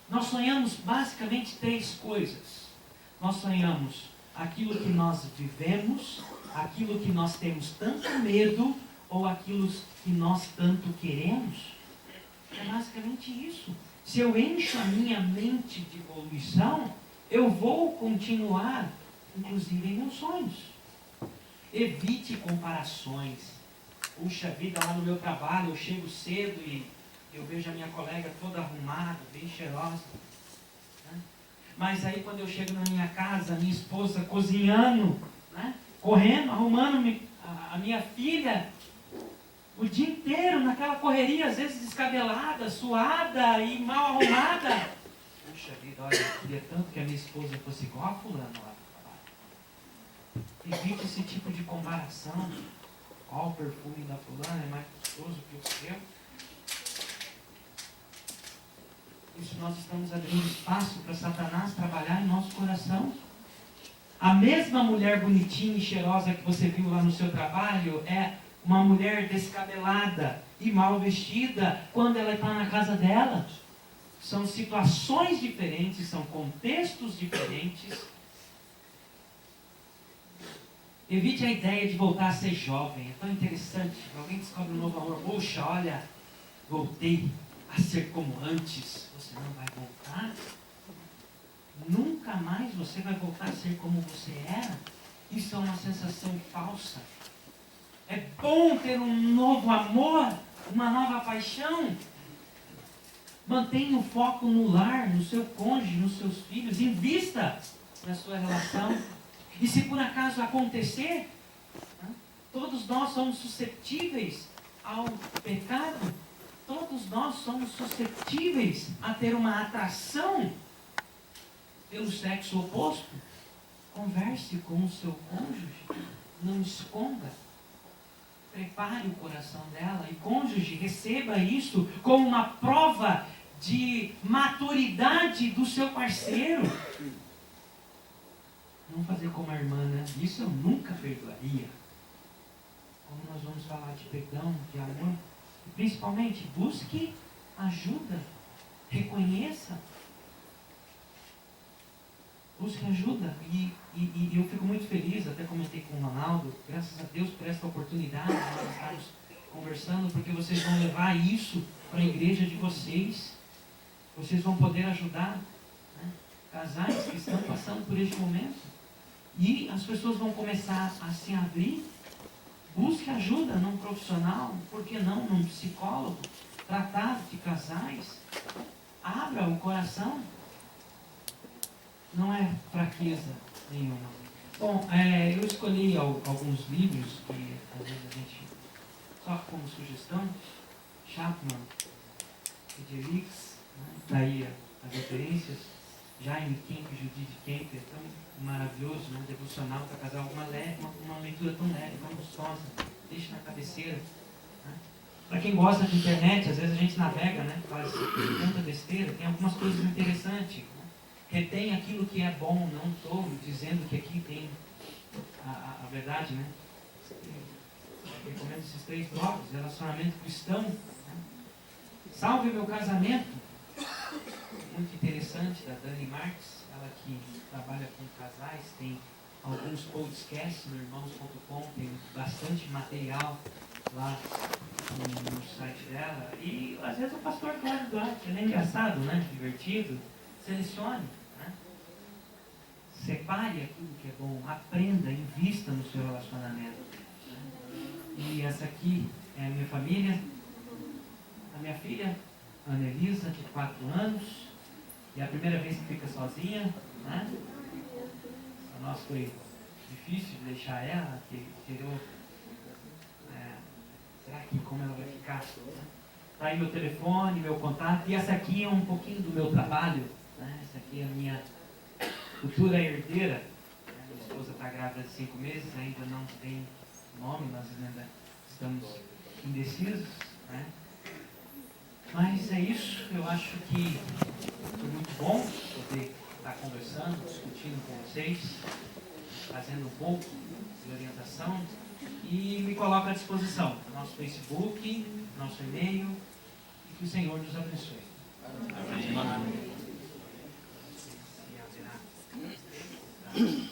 Nós sonhamos basicamente 3 coisas. Nós sonhamos aquilo que nós vivemos, aquilo que nós temos tanto medo, ou aquilo que nós tanto queremos. É basicamente isso. Se eu encho a minha mente de poluição, eu vou continuar, inclusive em meus sonhos. Evite comparações. Puxa vida, lá no meu trabalho, eu chego cedo e eu vejo a minha colega toda arrumada, bem cheirosa. Né? Mas aí quando eu chego na minha casa, a minha esposa cozinhando, né? Correndo, arrumando a minha filha, o dia inteiro naquela correria, às vezes descabelada, suada e mal arrumada. Puxa vida, olha, eu queria tanto que a minha esposa fosse igual a fulana lá no trabalho. Evite esse tipo de comparação. Ó, o perfume da fulana é mais gostoso que o seu. Isso nós estamos abrindo espaço para Satanás trabalhar em nosso coração. A mesma mulher bonitinha e cheirosa que você viu lá no seu trabalho é uma mulher descabelada e mal vestida quando ela está na casa dela. São situações diferentes, são contextos diferentes. Evite a ideia de voltar a ser jovem. É tão interessante. Alguém descobre um novo amor. Poxa, olha, voltei a ser como antes. Você não vai voltar. Nunca mais você vai voltar a ser como você era. Isso é uma sensação falsa. É bom ter um novo amor, uma nova paixão. Mantenha o foco no lar, no seu cônjuge, nos seus filhos. Invista na sua relação. E se por acaso acontecer, todos nós somos suscetíveis ao pecado. Todos nós somos suscetíveis a ter uma atração pelo sexo oposto. Converse com o seu cônjuge. Não esconda. Prepare o coração dela. E cônjuge, receba isso como uma prova de maturidade do seu parceiro. Não fazer como a irmã, né? Isso eu nunca perdoaria. Como nós vamos falar de perdão, de amor? E principalmente, busque ajuda. Reconheça. Busque ajuda. E eu fico muito feliz, até comentei com o Ronaldo, graças a Deus por essa oportunidade de nós estarmos conversando, porque vocês vão levar isso para a igreja de vocês. Vocês vão poder ajudar, né, casais que estão passando por este momento. E as pessoas vão começar a se abrir. Busque ajuda num profissional, por que não num psicólogo, tratado de casais. Abra o coração. Não é fraqueza nenhuma. Bom, eu escolhi alguns livros que às vezes a gente, só como sugestão, Chapman, Fredericks, daí as referências, Jaime Kemp, Judith Kemp, é tão maravilhoso, né? Devocional para casal, uma leitura tão leve, tão gostosa, deixa na cabeceira. Né? Para quem gosta de internet, às vezes a gente navega, né? Faz tanta besteira, tem algumas coisas interessantes. Né? Retém aquilo que é bom, não estou dizendo que aqui tem a verdade, né? Eu recomendo esses 3 blocos, relacionamento cristão. Né? Salve meu casamento. Muito interessante, da Dani Marques, ela que trabalha com casais, tem alguns podcasts no irmãos.com, tem bastante material lá no site dela. E às vezes o pastor Cláudio Duarte, ele é engraçado, né? Divertido. Selecione, né? Separe aquilo que é bom, aprenda, invista no seu relacionamento. E essa aqui é a minha família, a minha filha, Ana Elisa, de 4 anos. E é a primeira vez que fica sozinha, né? Para nós foi difícil de deixar ela, que tirou. Será que como ela vai ficar? Está aí meu telefone, meu contato. E essa aqui é um pouquinho do meu trabalho. Né? Essa aqui é a minha futura herdeira. Minha esposa está grávida de 5 meses, ainda não tem nome, nós ainda estamos indecisos. Né? Mas é isso, eu acho que foi muito bom poder estar conversando, discutindo com vocês, fazendo um pouco de orientação e me coloco à disposição. Nosso Facebook, nosso e-mail e que o Senhor nos abençoe. Amém. Amém.